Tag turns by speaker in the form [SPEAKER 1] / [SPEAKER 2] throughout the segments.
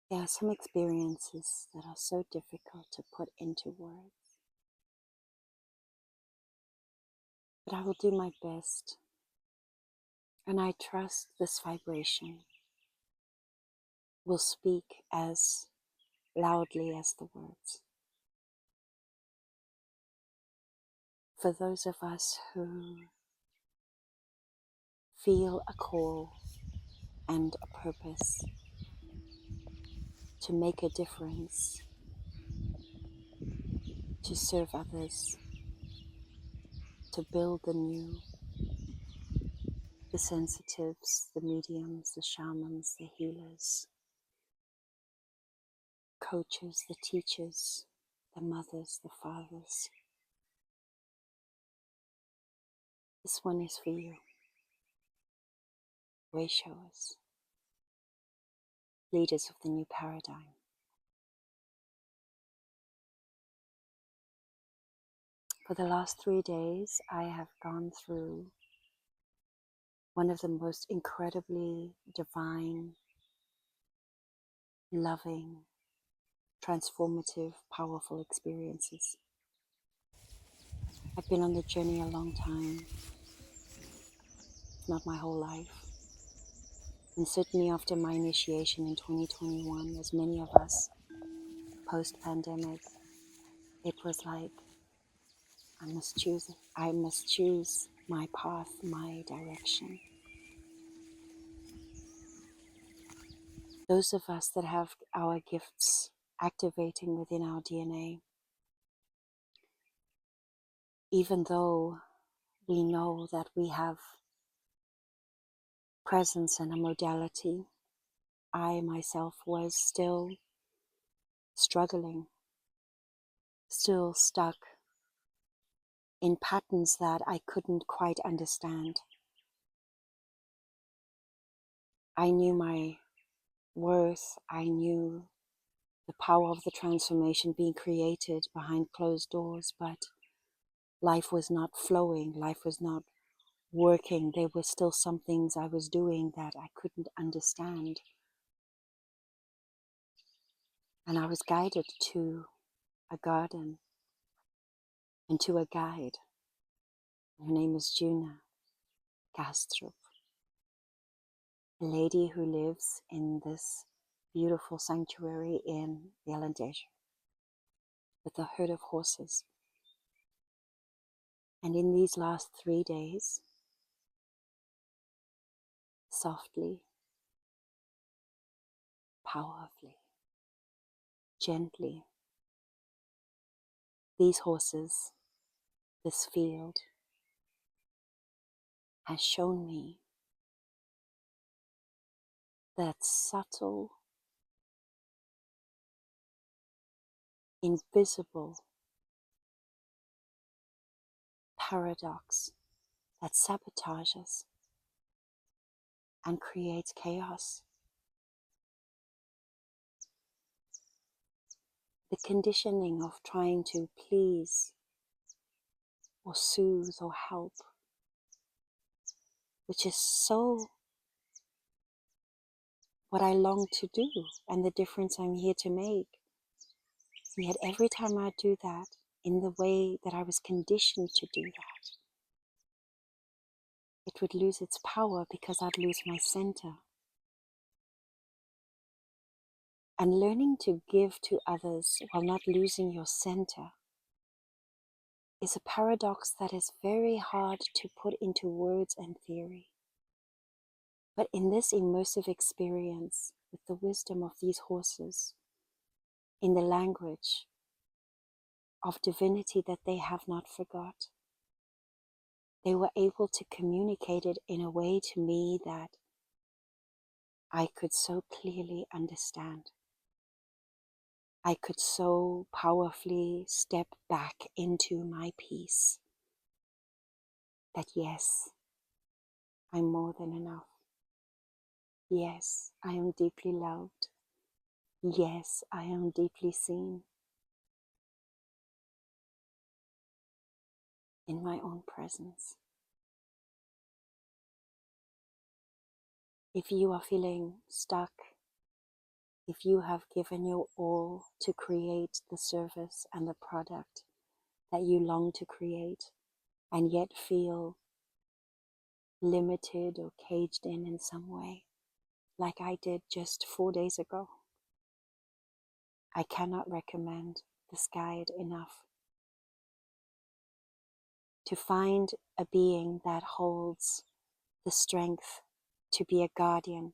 [SPEAKER 1] There are some experiences that are so difficult to put into words, but I will do my best, and I trust this vibration will speak as loudly as the words. For those of us who feel a call and a purpose to make a difference, to serve others, to build the new, the sensitives, the mediums, the shamans, the healers, coaches, the teachers, the mothers, the fathers. This one is for you. Way showers, leaders of the new paradigm. For the last 3 days, I have gone through one of the most incredibly divine, loving, transformative, powerful experiences. I've been on the journey a long time, not my whole life. And certainly after my initiation in 2021, as many of us post-pandemic, it was like, I must choose my path, my direction. Those of us that have our gifts activating within our DNA, even though we know that we have presence and a modality, I myself was still struggling, still stuck in patterns that I couldn't quite understand. I knew my worth, I knew the power of the transformation being created behind closed doors, but life was not flowing, life was not working. There were still some things I was doing that I couldn't understand. And I was guided to a garden and to a guide. Her name is Juna Gastrupp, a lady who lives in this beautiful sanctuary in the Desert with a herd of horses. And in these last 3 days, softly, powerfully, gently, these horses, this field, has shown me that subtle, invisible paradox that sabotages and creates chaos. The conditioning of trying to please or soothe or help, which is so what I long to do and the difference I'm here to make. And yet every time I do that in the way that I was conditioned to do that, it would lose its power because I'd lose my center. And learning to give to others while not losing your center is a paradox that is very hard to put into words and theory. But in this immersive experience, with the wisdom of these horses, in the language of divinity that they have not forgot, they were able to communicate it in a way to me that I could so clearly understand. I could so powerfully step back into my peace that yes, I'm more than enough. Yes, I am deeply loved. Yes, I am deeply seen in my own presence. If you are feeling stuck if you have given your all to create the service and the product that you long to create, and yet feel limited or caged in some way, like I did just 4 days ago, I cannot recommend this guide enough. To find a being that holds the strength to be a guardian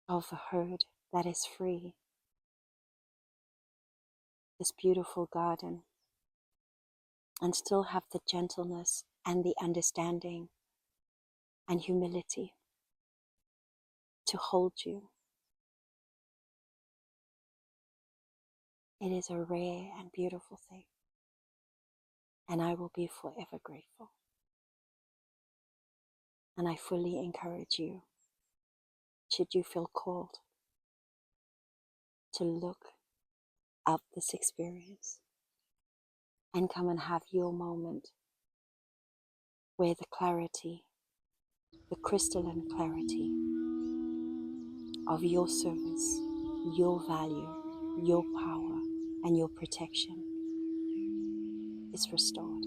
[SPEAKER 1] of a herd that is free, this beautiful garden, and still have the gentleness and the understanding and humility to hold you. It is a rare and beautiful thing, and I will be forever grateful. And I fully encourage you, should you feel called, to look up this experience and come and have your moment where the clarity, the crystalline clarity of your service, your value, your power, and your protection is restored.